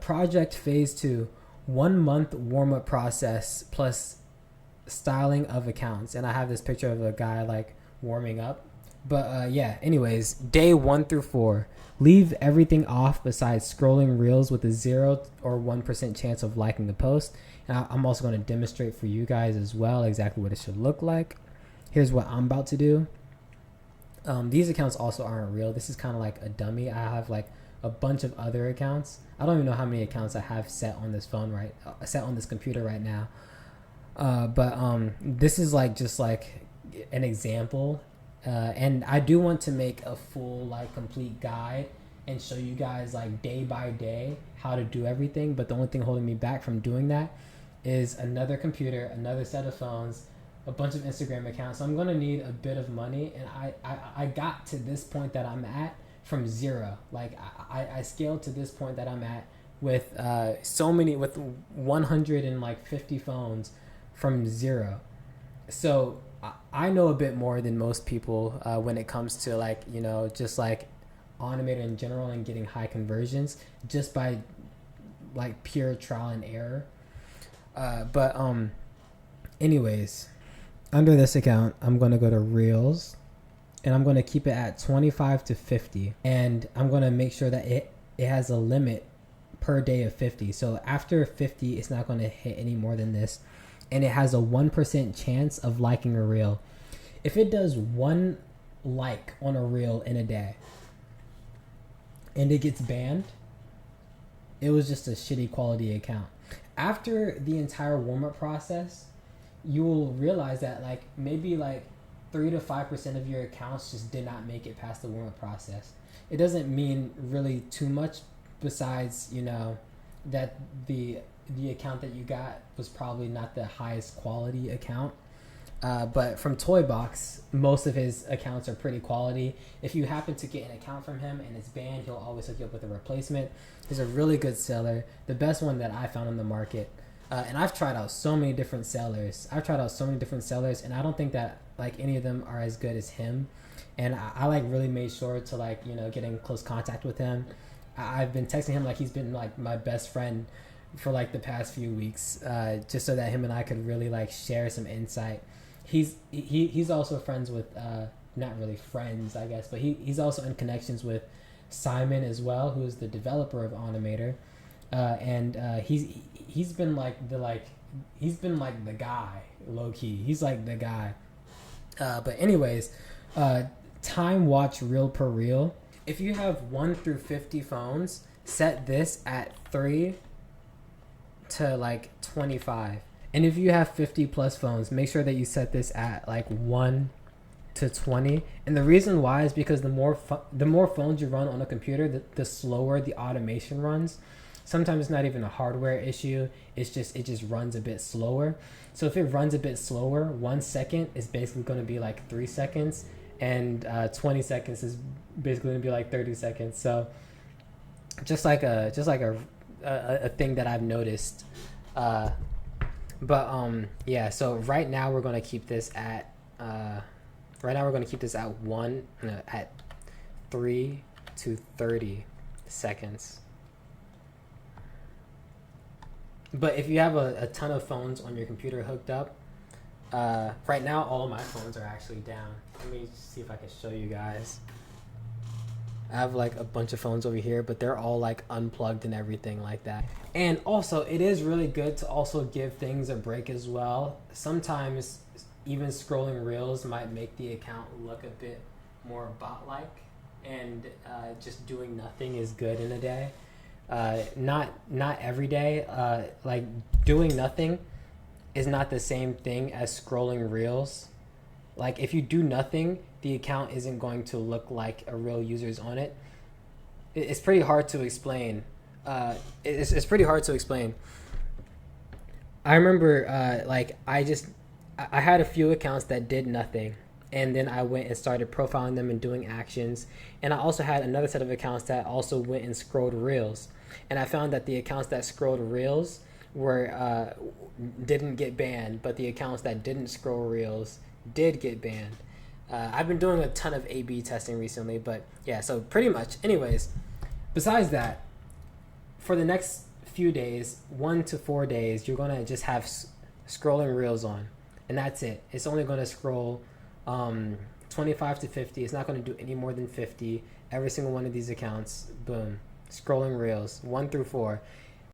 Project Phase 2, 1 month warm-up process plus styling of accounts. And I have this picture of a guy like warming up. But yeah, anyways, day 1 through 4. Leave everything off besides scrolling reels with a 0 or 1% chance of liking the post. And I'm also going to demonstrate for you guys as well exactly what it should look like. Here's what I'm about to do. These accounts also aren't real. This is kind of like a dummy. I have like a bunch of other accounts. I don't even know how many accounts I have set on this phone set on this computer right now. But this is like just like an example. And I do want to make a full like complete guide and show you guys like day by day how to do everything. But the only thing holding me back from doing that is another computer, another set of phones, a bunch of Instagram accounts. So I'm going to need a bit of money. And I got to this point that I'm at from 0. Like I scaled to this point that I'm at with with 150 phones from 0. So I know a bit more than most people when it comes to like, you know, just like Onimator in general and getting high conversions just by like pure trial and error. But anyways, under this account, I'm going to go to Reels and I'm going to keep it at 25 to 50. And I'm going to make sure that it has a limit per day of 50. So after 50, it's not going to hit any more than this. And it has a 1% chance of liking a reel. If it does 1 like on a reel in a day and it gets banned, it was just a shitty quality account. After the entire warm-up process, you will realize that like maybe like 3 to 5% of your accounts just did not make it past the warm-up process. It doesn't mean really too much besides, you know, that the account that you got was probably not the highest quality account. But from Toybox, most of his accounts are pretty quality. If you happen to get an account from him and it's banned, he'll always hook you up with a replacement. He's a really good seller, the best one that I found on the market. And I've tried out so many different sellers. And I don't think that like any of them are as good as him. And I like really made sure to like, you know, get in close contact with him. I've been texting him like he's been like my best friend for like the past few weeks, just so that him and I could really like share some insight. He's also friends with not really friends, I guess, but he's also in connections with Simon as well, who is the developer of Onimator, and he's been like the guy, low key. He's like the guy. But anyways, time watch reel per reel. If you have 1 through 50 phones, set this at 3 to like 25. And if you have 50 plus phones, make sure that you set this at like 1 to 20. And the reason why is because the more phones you run on a computer, the slower the automation runs. Sometimes it's not even a hardware issue. It just runs a bit slower. So if it runs a bit slower, 1 second is basically going to be like 3 seconds, and 20 seconds is basically going to be like 30 seconds. So just like a thing that I've noticed. Yeah, so right now we're going to keep this at at 3 to 30 seconds. But if you have a ton of phones on your computer hooked up, right now all of my phones are actually down. Let me see if I can show you guys. I have like a bunch of phones over here, but they're all like unplugged and everything like that. And also, it is really good to also give things a break as well. Sometimes even scrolling reels might make the account look a bit more bot-like, and just doing nothing is good in a day. Not every day. Like doing nothing is not the same thing as scrolling reels. Like if you do nothing, the account isn't going to look like a real user's on it. It's pretty hard to explain. It's pretty hard to explain. I remember I had a few accounts that did nothing, and then I went and started profiling them and doing actions. And I also had another set of accounts that also went and scrolled reels. And I found that the accounts that scrolled reels didn't get banned, but the accounts that didn't scroll reels did get banned. I've been doing a ton of A/B testing recently, but yeah, so pretty much. Anyways, besides that, for the next few days, 1 to 4 days, you're gonna just have scrolling reels on, and that's it. It's only gonna scroll 25 to 50. It's not gonna do any more than 50. Every single one of these accounts, boom, scrolling reels 1 through 4.